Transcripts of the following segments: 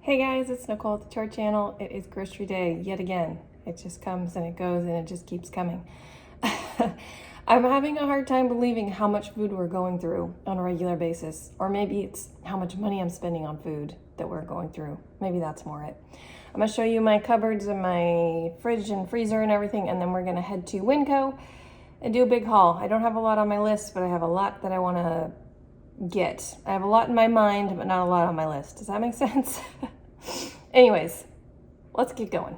Hey guys, it's Nicole at the Chart Channel. It is grocery day yet again. It just comes and it goes and it just keeps coming. I'm having a hard time believing how much food we're going through on a regular basis. Or maybe it's how much money I'm spending on food that we're going through. Maybe that's more it. I'm gonna show you my cupboards and my fridge and freezer and everything, and then we're gonna head to Winco and do a big haul. I don't have a lot on my list, but I have a lot that I wanna get. I have a lot in my mind, but not a lot on my list. Does that make sense? Anyways, let's get going.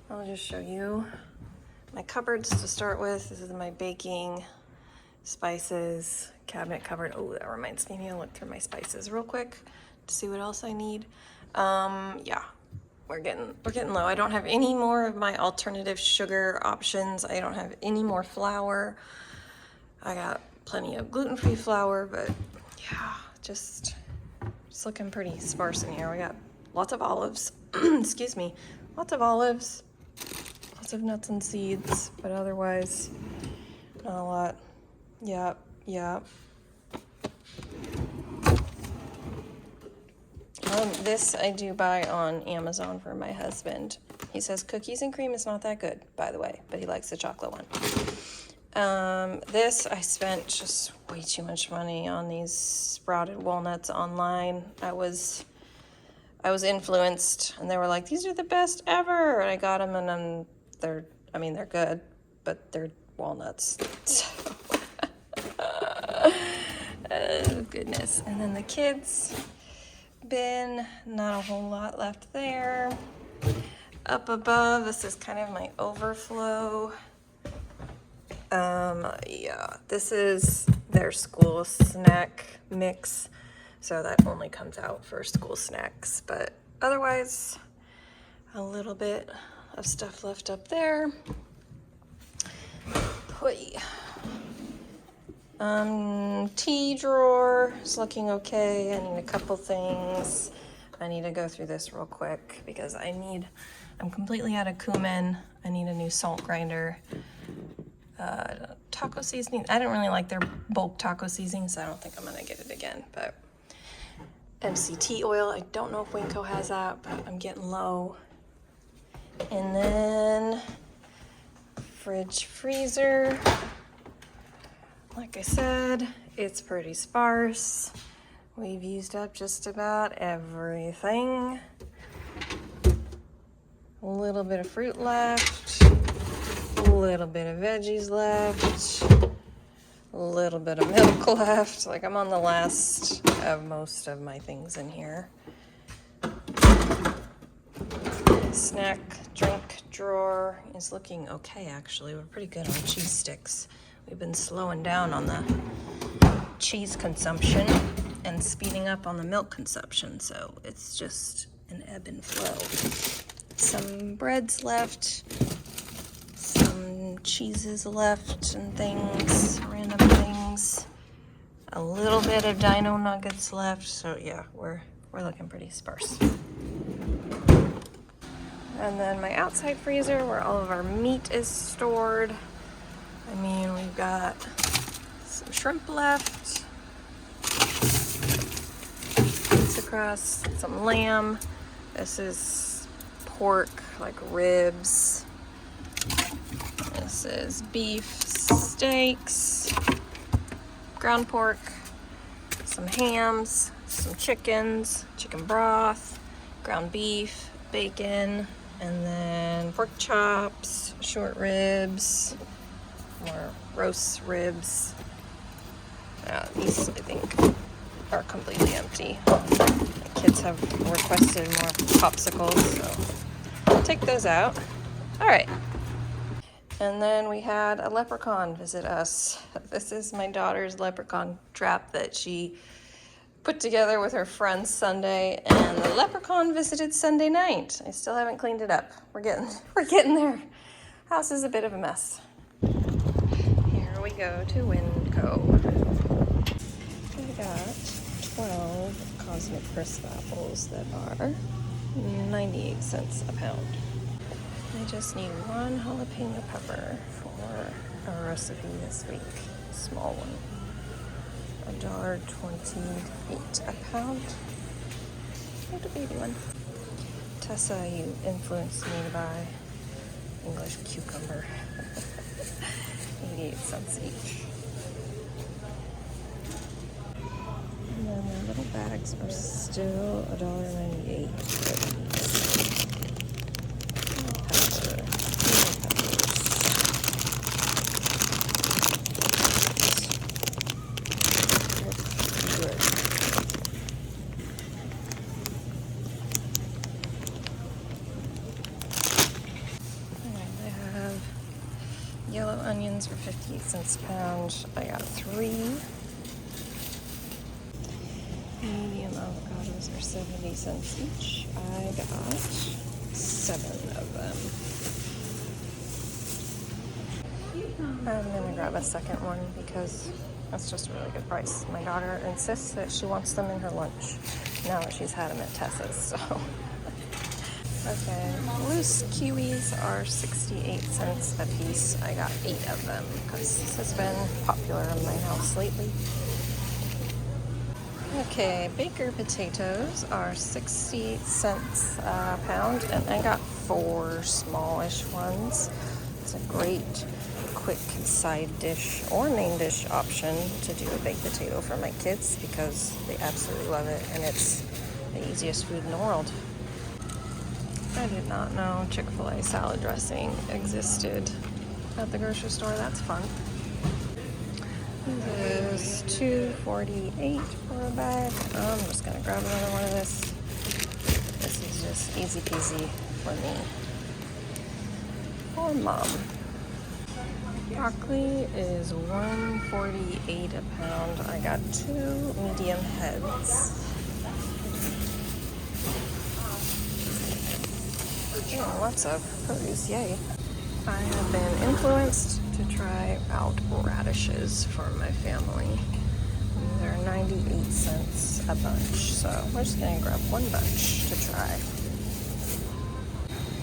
I'll just show you my cupboards to start with. This is my baking, spices, cabinet cupboard. Oh, that reminds me, I need to look through my spices real quick to see what else I need. Yeah, we're getting low. I don't have any more of my alternative sugar options. I don't have any more flour. I got plenty of gluten-free flour, but yeah, just looking pretty sparse in here. We got lots of olives, excuse me, lots of olives, lots of nuts and seeds, but otherwise not a lot. Yep. This I do buy on Amazon for my husband. He says cookies and cream is not that good, by the way, but he likes the chocolate one. This, I spent just way too much money on these sprouted walnuts online. I was influenced, and they were like, these are the best ever, and I got them, and they're good, but they're walnuts. So, oh, goodness. And then the kids' bin, not a whole lot left there. Up above, this is kind of my overflow. Yeah, this is their school snack mix, so that only comes out for school snacks, but otherwise a little bit of stuff left up there. Tea drawer is looking okay. I need a couple things. I need to go through this real quick because I'm completely out of cumin. I need a new salt grinder. Taco seasoning. I don't really like their bulk taco seasoning, so I don't think I'm gonna get it again, but MCT oil, I don't know if Winco has that, but I'm getting low. And then fridge, freezer, like I said, it's pretty sparse. We've used up just about everything. A little bit of fruit left, a little bit of veggies left, a little bit of milk left. Like, I'm on the last of most of my things in here. Snack drink drawer is looking okay, actually. We're pretty good on cheese sticks. We've been slowing down on the cheese consumption and speeding up on the milk consumption, so it's just an ebb and flow. Some breads left, some cheeses left and things, random things. A little bit of dino nuggets left, so yeah, we're looking pretty sparse. And then my outside freezer where all of our meat is stored. I mean, we've got some shrimp left, pizza crust, some lamb. This is pork, like ribs. This is beef steaks, ground pork, some hams, some chickens, chicken broth, ground beef, bacon, and then pork chops, short ribs, more roast ribs. These, I think, are completely empty. The kids have requested more popsicles, so I'll take those out. All right. And then we had a leprechaun visit us. This is my daughter's leprechaun trap that she put together with her friends Sunday, and the leprechaun visited Sunday night. I still haven't cleaned it up. We're getting there. House is a bit of a mess. Here we go to Winco. We got 12 Cosmic Crisp apples that are 98 cents a pound. I just need one jalapeno pepper for a recipe this week. Small one. $1.28 a pound. a baby one. Tessa, you influenced me to buy English cucumber. 88 cents each. And then their little bags are still $1.98 for these. Pepper. Yellow onions for 58 cents a pound. I got 3. Medium avocados are 70 cents each. I got 7 of them. I'm gonna grab a second one because that's just a really good price. My daughter insists that she wants them in her lunch now that she's had them at Tessa's, so. Okay, loose kiwis are 68 cents a piece. I got 8 of them because this has been popular in my house lately. Okay, baker potatoes are 68 cents a pound, and I got 4 smallish ones. It's a great quick side dish or main dish option to do a baked potato for my kids because they absolutely love it, and it's the easiest food in the world. I did not know Chick-fil-A salad dressing existed at the grocery store. That's fun. This is $2.48 for a bag. I'm just gonna grab another one of this. This is just easy peasy for me. For mom. Broccoli is $1.48 a pound. I got 2 medium heads. Oh, lots of produce, yay. I have been influenced to try out radishes for my family. They're 98 cents a bunch, so we're just gonna grab one bunch to try.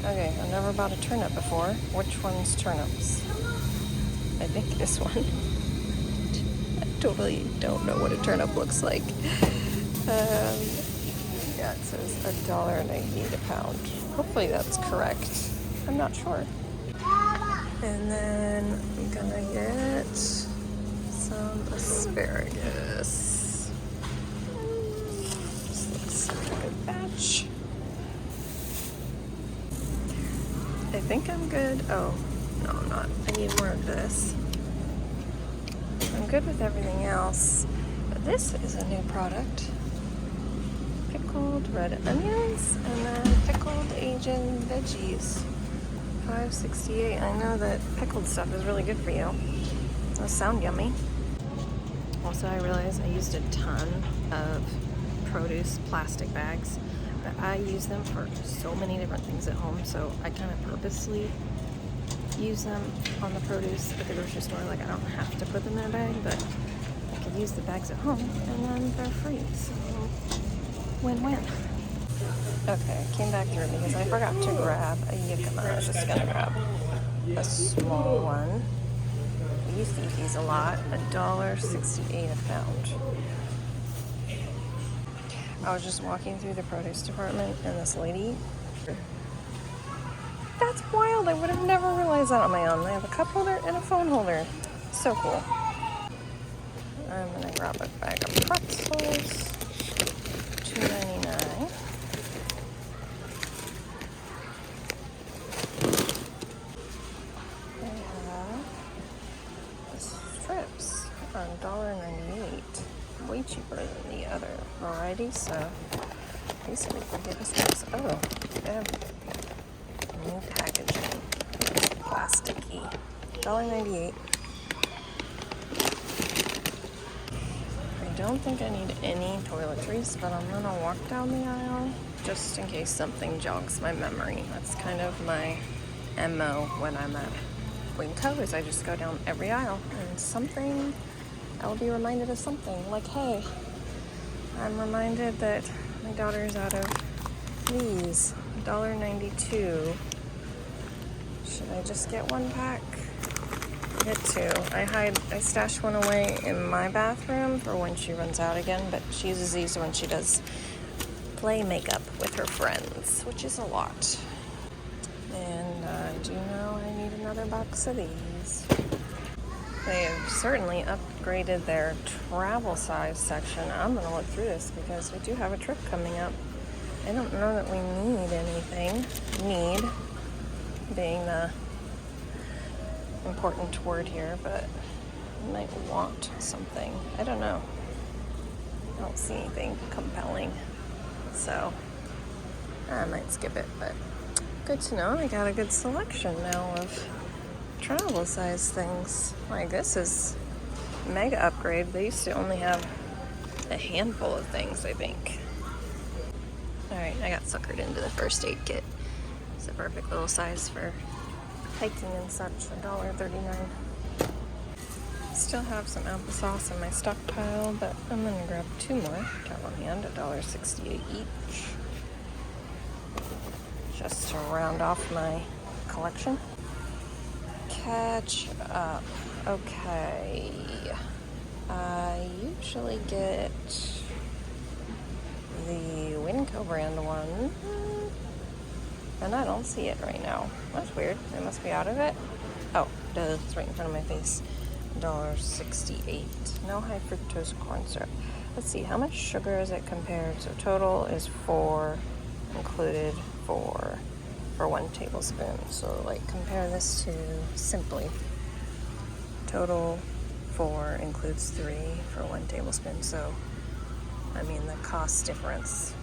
Okay, I've never bought a turnip before. Which one's turnips? I think this one. I totally don't know what a turnip looks like. Yeah, it says $1.98 a pound. Hopefully that's correct. I'm not sure. And then I'm gonna get some asparagus. This looks like a good batch. I think I'm good. Oh, no, I'm not. I need more of this. I'm good with everything else, but this is a new product. Pickled red onions and then pickled Asian veggies. $5.68. I know that pickled stuff is really good for you. Those sound yummy. Also, I realized I used a ton of produce plastic bags, but I use them for so many different things at home, so I kind of purposely use them on the produce at the grocery store. Like, I don't have to put them in a bag, but I could use the bags at home and then they're free, so win-win. Okay, I came back through because I forgot to grab a yucca. I was just gonna grab a small one. We used to eat these a lot. $1.68 a pound. I was just walking through the produce department and this lady. That's wild. I would have never realized that on my own. They have a cup holder and a phone holder. So cool. I'm gonna grab a bag of pretzels. $2.99. Strips are $1.98. Way cheaper than the other variety, so these we can get us nice. Oh, they have new packaging. Plasticky. $1.98. I don't think I need any toiletries, but I'm gonna walk down the aisle just in case something jogs my memory. That's kind of my MO when I'm at Winco, is I just go down every aisle and something, I'll be reminded of something. Like, hey, I'm reminded that my daughter's out of these. $1.92. Should I just get one pack? Get 2. I stash one away in my bathroom for when she runs out again, but she uses these when she does play makeup with her friends, which is a lot. And I do know I need another box of these. They have certainly upgraded their travel size section. I'm going to look through this because we do have a trip coming up. I don't know that we need anything. Need being the important word here, but we might want something. I don't know. I don't see anything compelling. So I might skip it, but good to know. I got a good selection now of travel size things. Like, this is mega upgrade. They used to only have a handful of things, I think. Alright, I got suckered into the first aid kit. It's a perfect little size for hiking and such, $1.39. Still have some applesauce in my stockpile, but I'm gonna grab 2 more. Got one hand, $1.68 each. Just to round off my collection. Catch up. Okay. I usually get the Winco brand one, and I don't see it right now. That's weird. It must be out of it. Oh, duh, it's right in front of my face. $1.68. No high fructose corn syrup. Let's see, how much sugar is it compared? So total is 4, included 4 for 1 tablespoon. So like compare this to Simply. Total 4 includes 3 for 1 tablespoon. So I mean the cost difference.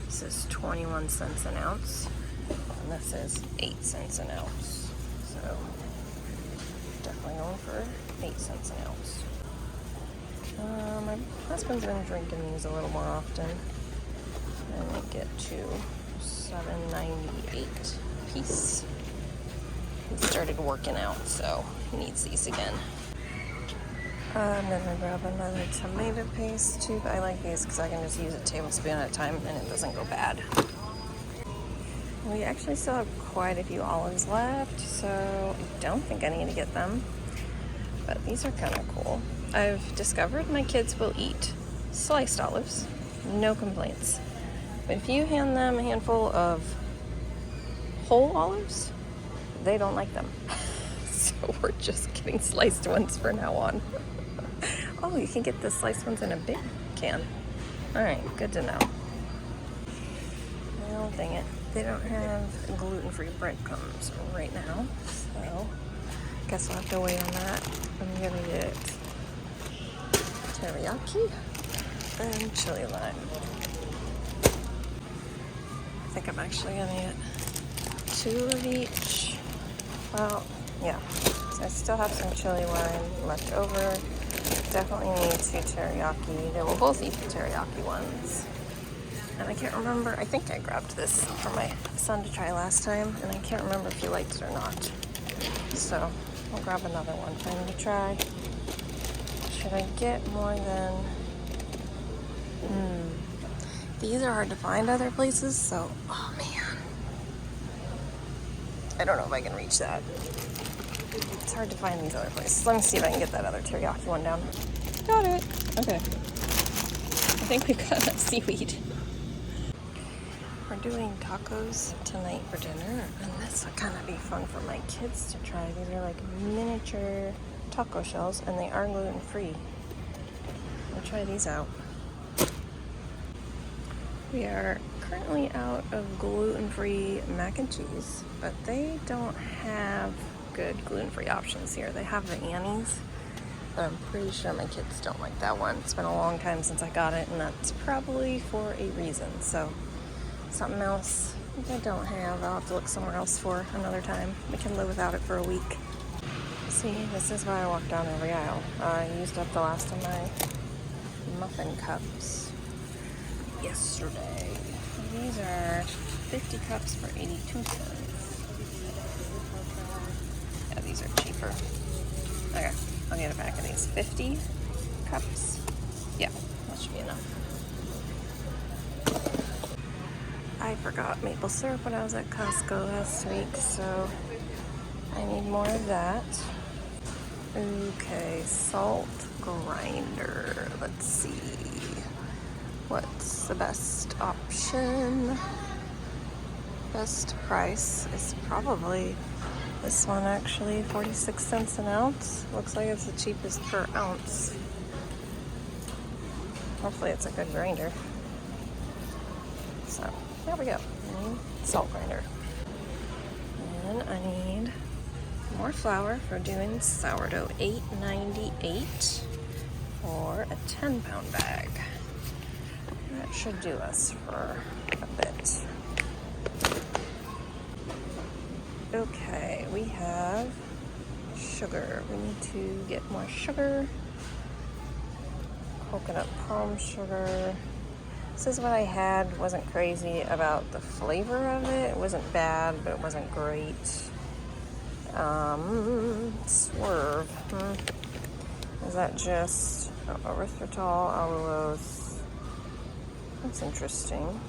This is 21 cents an ounce, and this is 8 cents an ounce. So definitely going for 8 cents an ounce. My husband's been drinking these a little more often, and they get to $7.98 a piece. He started working out, so he needs these again. I'm gonna grab another tomato paste tube. I like these because I can just use a tablespoon at a time and it doesn't go bad. We actually still have quite a few olives left, so I don't think I need to get them. But these are kind of cool. I've discovered my kids will eat sliced olives, no complaints. But if you hand them a handful of whole olives, they don't like them. So we're just getting sliced ones from now on. Oh, you can get the sliced ones in a big can. Alright, good to know. Well, dang it. They don't have gluten-free breadcrumbs right now, so guess I'll have to wait on that. I'm gonna get teriyaki and chili lime. I think I'm actually gonna get 2 of each. Well, yeah. So I still have some chili lime left over. Definitely need 2 teriyaki. They will both eat the teriyaki ones. And I can't remember, I think I grabbed this for my son to try last time, and I can't remember if he liked it or not. So I'll grab another one for him to try. Should I get more than... These are hard to find other places, so, oh man. I don't know if I can reach that. It's hard to find these other places. Let me see if I can get that other teriyaki one down. Got it. Okay. I think we've got enough seaweed. We're doing tacos tonight for dinner, and this will kind of be fun for my kids to try. These are like miniature taco shells, and they are gluten-free. We'll try these out. We are currently out of gluten-free mac and cheese, but they don't have good gluten-free options here. They have the Annie's, but I'm pretty sure my kids don't like that one. It's been a long time since I got it, and that's probably for a reason. So something else they don't have, I'll have to look somewhere else for another time. We can live without it for a week. See, this is why I walk down every aisle. I used up the last of my muffin cups yesterday. These are 50 cups for 82 cents. Yeah, these are cheaper. Okay, I'll get a pack of these. 50 cups. Yeah, that should be enough. I forgot maple syrup when I was at Costco last week, so I need more of that. Okay, salt grinder. Let's see. What's the best option? option. Best price is probably this one actually, 46 cents an ounce. Looks like it's the cheapest per ounce. Hopefully it's a good grinder. So, there we go. Salt grinder. And I need more flour for doing sourdough. $8.98 for a 10-pound bag. That should do us for a bit. Okay, we have sugar. We need to get more sugar. Coconut palm sugar. This is what I had. Wasn't crazy about the flavor of it. It wasn't bad, but it wasn't great. Swerve. Is that just erythritol, allulose? That's interesting.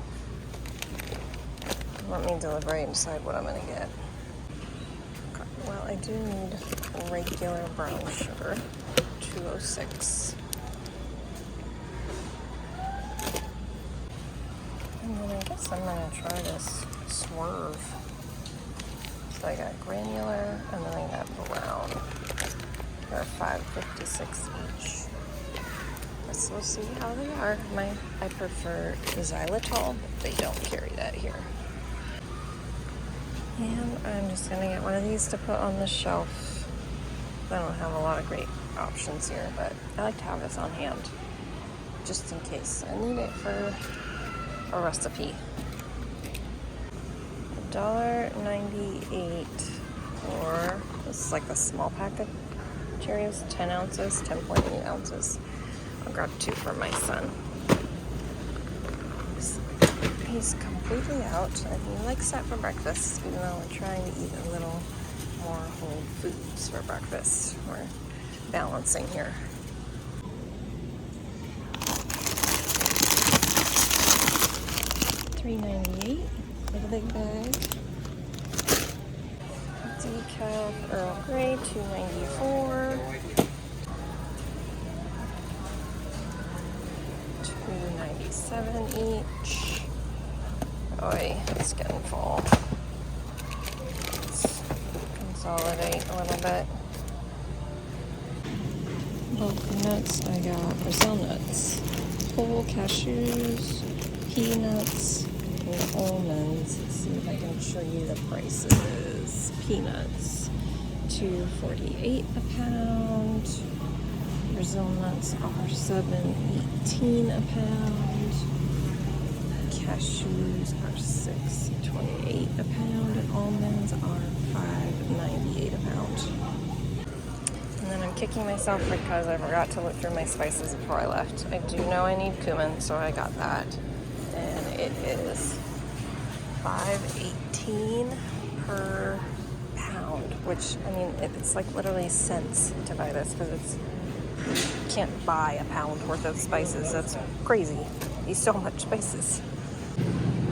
Let me deliberate and decide what I'm going to get. Okay. Well, I do need regular brown sugar, 206. And then I guess I'm going to try this Swerve. So I got granular and then I got brown. They're $5.56 each. Guess we'll see how they are. I prefer xylitol, but they don't carry that here. And I'm just gonna get one of these to put on the shelf. I don't have a lot of great options here, but I like to have this on hand just in case I need it for a recipe. $1.98 for, this is like a small pack of Cheerios, 10 ounces, 10.8 ounces. I'll grab 2 for my son. He's completely out and he likes that for breakfast, even though we're trying to eat a little more whole foods for breakfast. We're balancing here. $3.98 for the big bag. Decaf Earl Grey, $2.94. $2.97 each. Oy, it's getting full. Let's consolidate a little bit. Bulk nuts, I got Brazil nuts, whole cashews, peanuts, and almonds. Let's see if I can show you the prices. Peanuts, $2.48 a pound. Brazil nuts are $7.18 a pound. Cashews are $6.28 a pound, and almonds are $5.98 a pound. And then I'm kicking myself because I forgot to look through my spices before I left. I do know I need cumin, so I got that, and it is $5.18 per pound, which, I mean, it's like literally cents to buy this because you can't buy a pound worth of spices. That's crazy. Eat so much spices.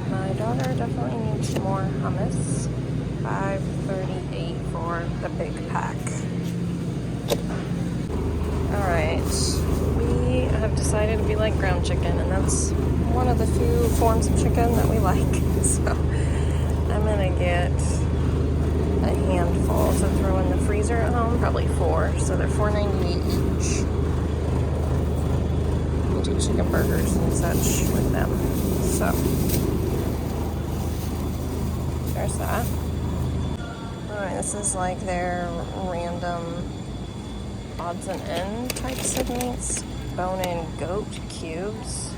My daughter definitely needs more hummus. $5.38 for the big pack. Alright, we have decided we like ground chicken, and that's one of the few forms of chicken that we like. So I'm gonna get a handful to throw in the freezer at home, probably 4, so they're $4.98 each. We do chicken burgers and such with them, so there's that. Alright, this is like their random odds and end types of meats. Bone-in goat cubes.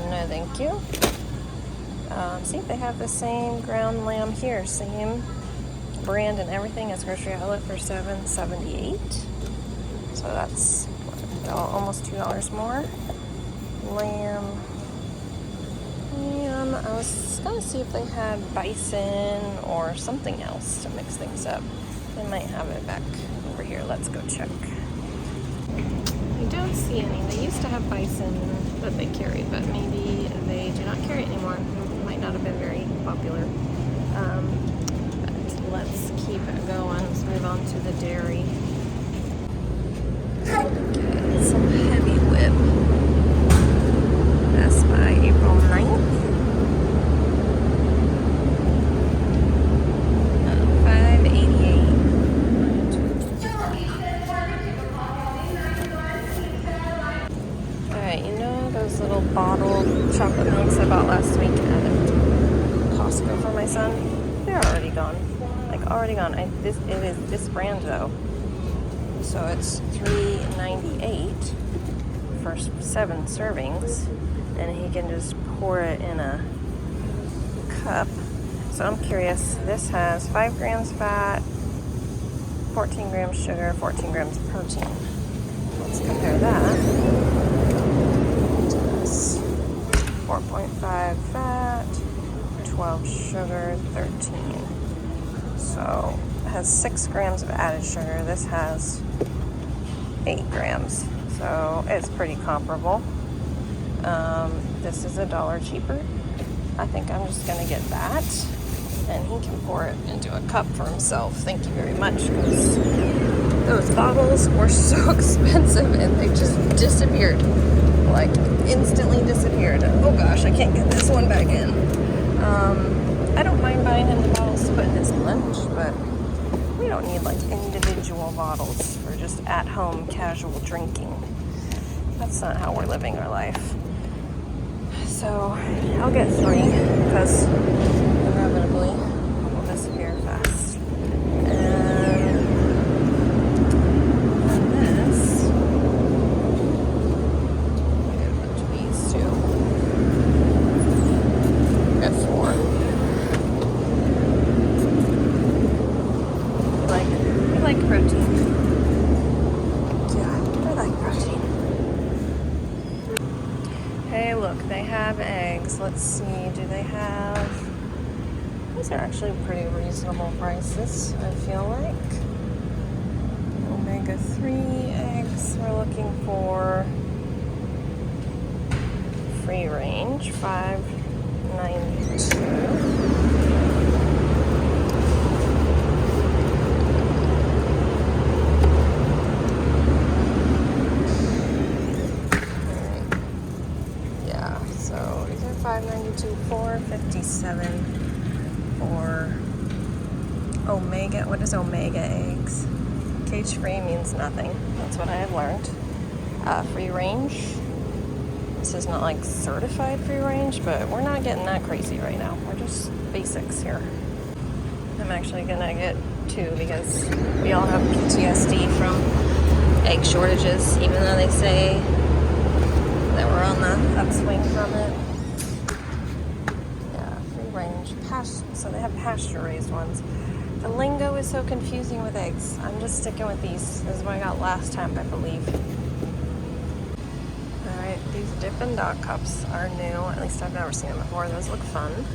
No thank you. See, they have the same ground lamb here, same brand and everything as Grocery Outlet for $7.78. So that's almost $2 more. Lamb. I was gonna see if they had bison or something else to mix things up. They might have it back over here. Let's go check. I don't see any. They used to have bison that they carried, but maybe they do not carry it anymore. It might not have been very popular. But let's keep it going. Let's move on to the dairy. Okay, some heavy whip. That's by April 9th. eggs I bought last week at Costco for my son. They're already gone. Like, already gone. It is this brand, though. So it's $3.98 for 7 servings. And he can just pour it in a cup. So I'm curious. This has 5 grams fat, 14 grams sugar, 14 grams protein. Let's compare that to this. 4.5 fat, 12 sugar, 13. So it has 6 grams of added sugar. This has 8 grams. So it's pretty comparable. This is $1 cheaper. I think I'm just gonna get that, and he can pour it into a cup for himself. Thank you very much, because those bottles were so expensive and they just disappeared. Like, instantly disappeared. Oh gosh, I can't get this one back in. I don't mind buying him the bottles to put in his lunch, but we don't need like individual bottles for just at-home casual drinking. That's not how we're living our life. So I'll get 3 because inevitably will disappear fast. And this, I'll get a bunch of these too. Got 4. We like protein. Yeah, I like protein. Hey, look, they have eggs. Let's see, do they have... These are actually pretty reasonable prices, I feel like. Omega-3 eggs, we're looking for free range, $5.92. $5.92, $4.57 for Omega. What is Omega eggs? Cage free means nothing. That's what I have learned. Free range. This is not like certified free range, but we're not getting that crazy right now. We're just basics here. I'm actually gonna get 2 because we all have PTSD from egg shortages, even though they say that we're on the upswing from it. So they have pasture-raised ones. The lingo is so confusing with eggs. I'm just sticking with these. This is what I got last time, I believe. Alright, these Dippin' Dot cups are new. At least I've never seen them before. Those look fun.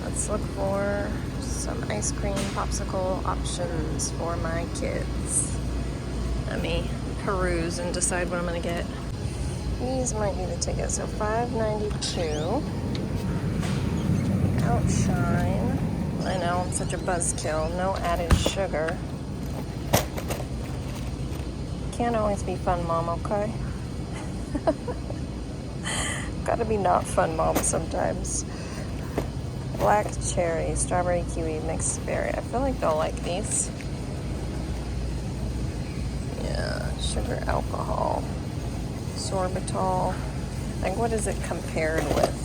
Let's look for some ice cream popsicle options for my kids. Let me peruse and decide what I'm going to get. These might be the ticket. So $5.92. Outshine. I know, I'm such a buzzkill. No added sugar. Can't always be fun mom, okay? Gotta be not fun mom sometimes. Black cherry, strawberry kiwi, mixed berry. I feel like they'll like these. Yeah, sugar alcohol. Sorbitol. Like, what is it compared with?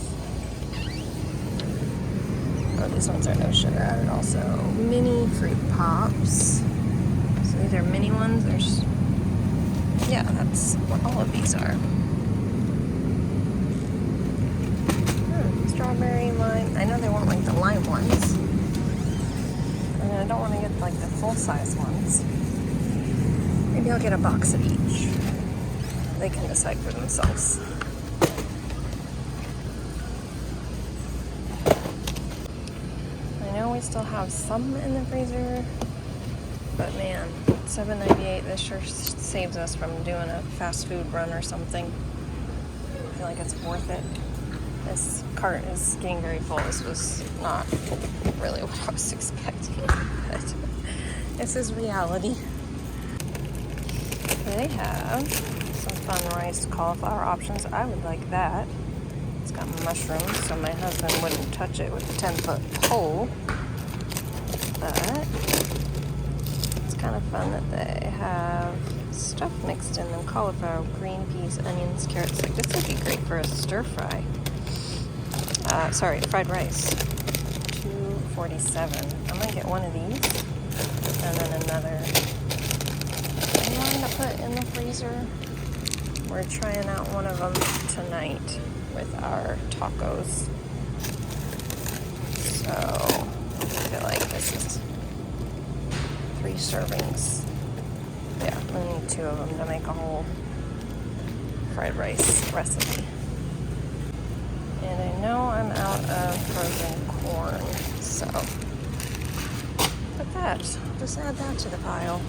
Oh, these ones are no sugar added also. Mini fruit pops. So these are mini ones. There's, yeah, that's what all of these are. Strawberry, lime. I know they want like the lime ones. And I don't want to get like the full-size ones. Maybe I'll get a box of each. They can decide for themselves. We still have some in the freezer, but man, $7.98. This sure saves us from doing a fast food run or something. I feel like it's worth it. This cart is getting very full. This was not really what I was expecting, but this is reality. They have some fun riced cauliflower options. I would like that. It's got mushrooms, so my husband wouldn't touch it with a 10-foot pole. But it's kind of fun that they have stuff mixed in them. Cauliflower, green peas, onions, carrots. Like, this would be great for a stir fry. Sorry, fried rice. $2.47. I'm gonna get one of these and then another. I'm gonna put in the freezer. We're trying out one of them tonight with our tacos. So I feel like this is 3 servings. Yeah, I need 2 of them to make a whole fried rice recipe. And I know I'm out of frozen corn, so put that. Just add that to the pile.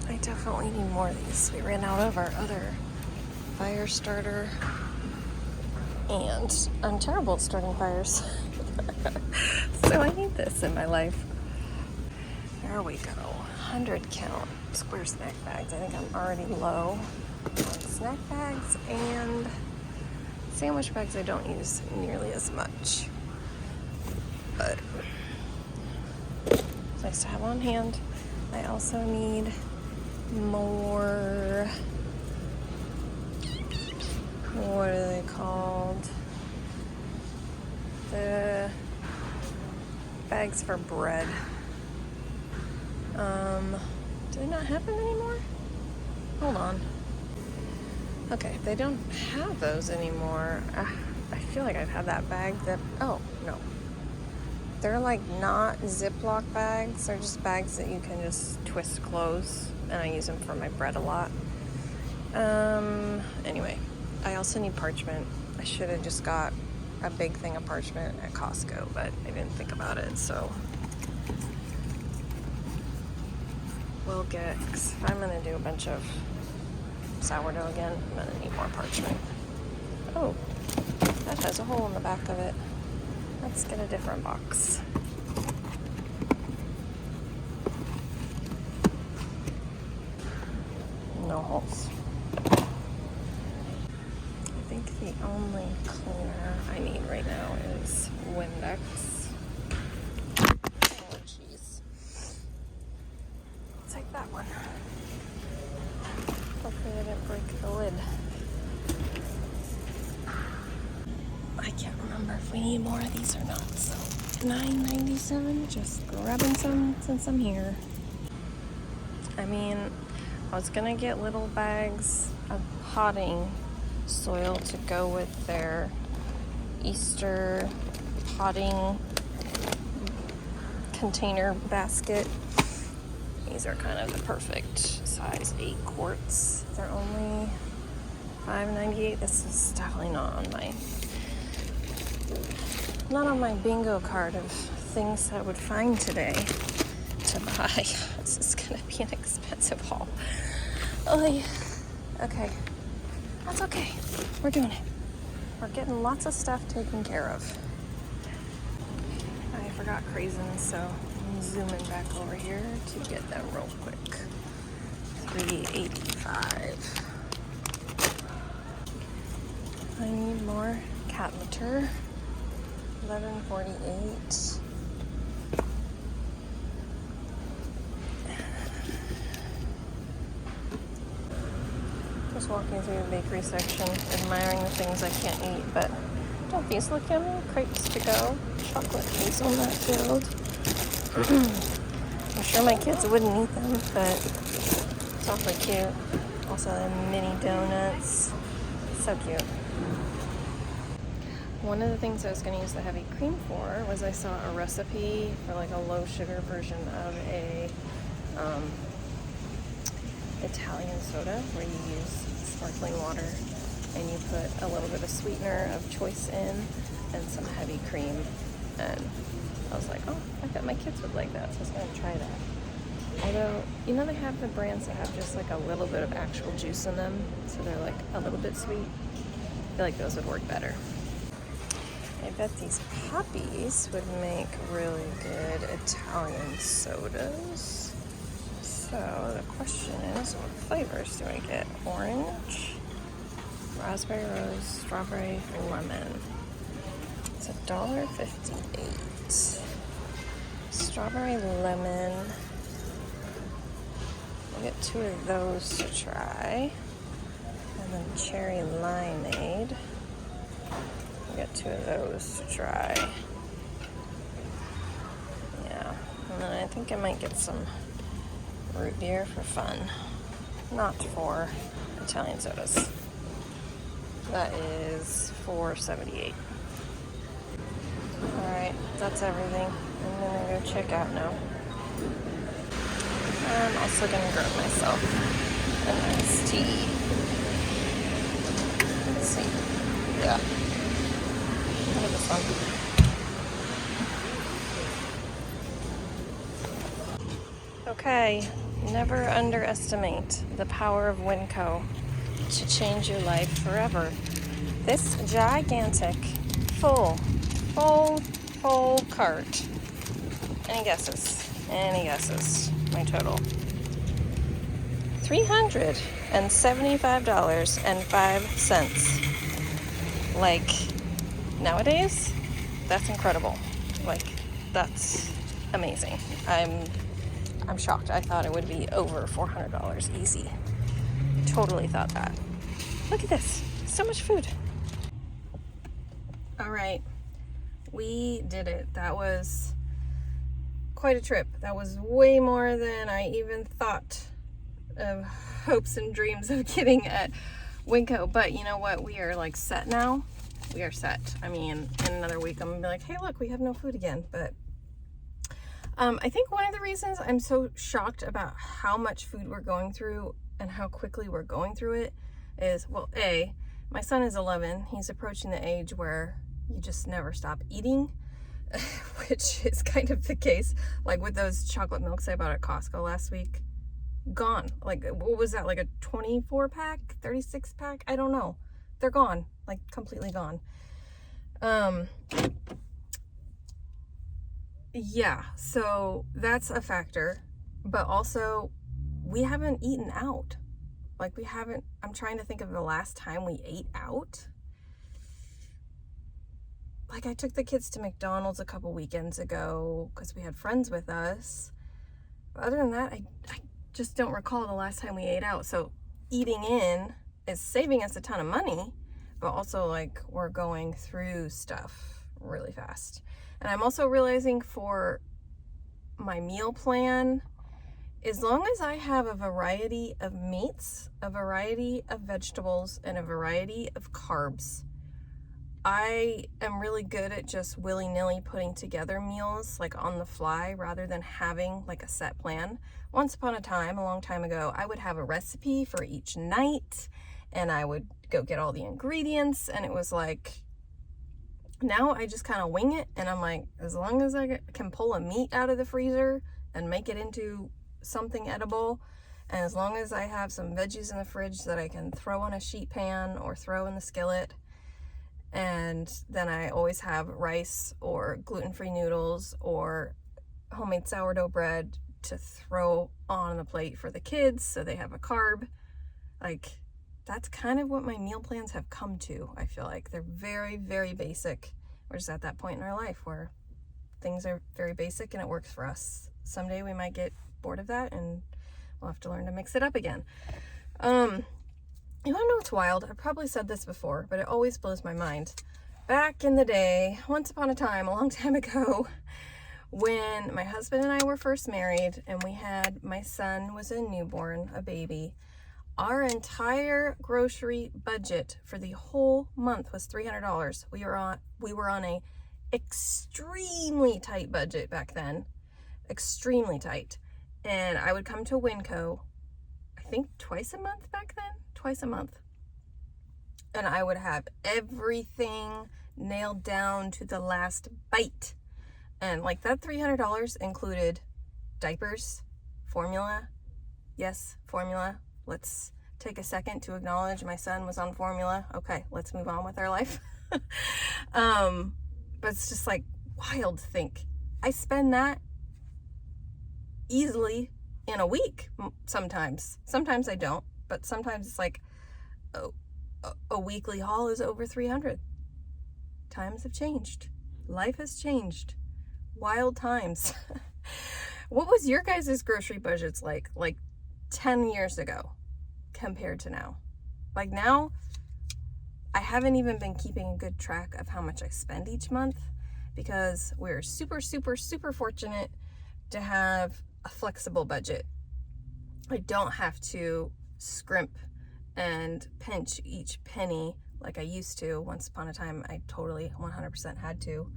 I definitely need more of these. We ran out of our other fire starter, and I'm terrible at starting fires. So I need this in my life. There we go. 100 count square snack bags. I think I'm already low on snack bags, and sandwich bags I don't use nearly as much. But it's nice to have on hand. I also need more, what are they called? The bags for bread. Do they not have them anymore? Hold on. Okay, they don't have those anymore. I feel like I've had that bag that, oh, no. They're like not Ziploc bags. They're just bags that you can just twist close, and I use them for my bread a lot. Anyway, I also need parchment. I should have just got a big thing of parchment at Costco, but I didn't think about it, so we'll get, cause if I'm gonna do a bunch of sourdough again, I'm gonna need more parchment. Oh, that has a hole in the back of it. Let's get a different box. No holes. I think the only cleaner I need right now is Windex. Oh, jeez. I'll take that one. Hopefully I didn't break the lid. I can't remember if we need more of these or not, so $9.97, just grabbing some since I'm here. I mean, I was gonna get little bags of potting soil to go with their Easter potting container basket. These are kind of the perfect size, 8 quarts. They're only $5.98. This is definitely not on my bingo card of things I would find today to buy. This is gonna be an expensive haul. Oh, okay. That's okay. We're doing it. We're getting lots of stuff taken care of. I forgot craisins, so I'm zooming back over here to get them real quick. $3.85. I need more cat litter. $11.48. Just walking through the bakery section, admiring the things I can't eat, but don't these look yummy? Crepes to go, chocolate hazelnut filled. I'm sure my kids wouldn't eat them, but it's awfully cute. Also the mini donuts, so cute. One of the things I was going to use the heavy cream for was I saw a recipe for like a low sugar version of a Italian soda where you use sparkling water and you put a little bit of sweetener of choice in and some heavy cream, and I was like, oh, I bet my kids would like that, so I was going to try that. Although, you know, they have the brands that have just like a little bit of actual juice in them, so they're like a little bit sweet. I feel like those would work better. I bet these puppies would make really good Italian sodas. So the question is, what flavors do I get? Orange, raspberry rose, strawberry, lemon. It's $1.58. Strawberry lemon. We'll get 2 of those to try. And then cherry limeade. Get 2 of those to try. Yeah, and then I think I might get some root beer for fun, not for Italian sodas. That is $4.78. Alright, that's everything. I'm gonna go check out now. I'm also gonna grab myself a nice tea. Let's see. Yeah. Look at this one. Okay, never underestimate the power of Winco to change your life forever. This gigantic, full cart. Any guesses? Any guesses? My total. $375.05. Like, nowadays, that's incredible. Like, that's amazing. I'm shocked. I thought it would be over $400 easy. Totally thought that. Look at this. So much food. All right. We did it. That was quite a trip. That was way more than I even thought of hopes and dreams of getting at Winco. But you know what? We are like set now. We are set. I mean, in another week, I'm gonna be like, hey, look, we have no food again. But I think one of the reasons I'm so shocked about how much food we're going through and how quickly we're going through it is, well, A, my son is 11. He's approaching the age where you just never stop eating, which is kind of the case. Like with those chocolate milks I bought at Costco last week, gone. Like, what was that? Like a 24 pack, 36 pack? I don't know. They're gone, like completely gone. Yeah, so that's a factor, but also we haven't eaten out. Like I'm trying to think of the last time we ate out. Like I took the kids to McDonald's a couple weekends ago because we had friends with us. But other than that, I just don't recall the last time we ate out. So eating in is saving us a ton of money, but also like we're going through stuff really fast. And I'm also realizing for my meal plan, as long as I have a variety of meats, a variety of vegetables, and a variety of carbs, I am really good at just willy-nilly putting together meals like on the fly rather than having like a set plan. Once upon a time, a long time ago, I would have a recipe for each night and I would go get all the ingredients, and it was like, now I just kind of wing it, and I'm like, as long as I can pull a meat out of the freezer and make it into something edible, and as long as I have some veggies in the fridge that I can throw on a sheet pan or throw in the skillet, and then I always have rice or gluten-free noodles or homemade sourdough bread to throw on the plate for the kids so they have a carb. Like, that's kind of what my meal plans have come to. I feel like they're very, very basic. We're just at that point in our life where things are very basic and it works for us. Someday we might get bored of that and we'll have to learn to mix it up again. You wanna know what's wild? I've probably said this before, but it always blows my mind. Back in the day, once upon a time, a long time ago, when my husband and I were first married and my son was a newborn, a baby, our entire grocery budget for the whole month was $300. We were on a extremely tight budget back then, extremely tight. And I would come to Winco, I think twice a month back then, twice a month. And I would have everything nailed down to the last bite. And like that $300 included diapers, formula. Yes, formula. Let's take a second to acknowledge my son was on formula. Okay, let's move on with our life. But it's just like wild to think. I spend that easily in a week sometimes. Sometimes I don't, but sometimes it's like a weekly haul is over 300. Times have changed. Life has changed. Wild times. What was your guys' grocery budgets like 10 years ago compared to now? Like now, I haven't even been keeping a good track of how much I spend each month, because we're super, super, super fortunate to have a flexible budget. I don't have to scrimp and pinch each penny like I used to. Once upon a time, I totally 100% had to.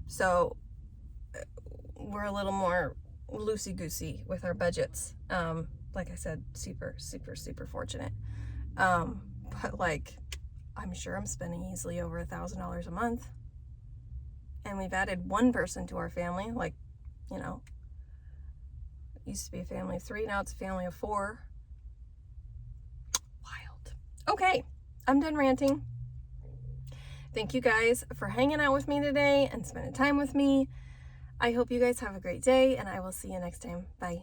So we're a little more loosey-goosey with our budgets. Like I said, super, super, super fortunate. But like, I'm sure I'm spending easily over $1,000 a month. And we've added one person to our family. Like, you know, it used to be a family of 3, now it's a family of 4. Wild. Okay, I'm done ranting. Thank you guys for hanging out with me today and spending time with me. I hope you guys have a great day, and I will see you next time. Bye.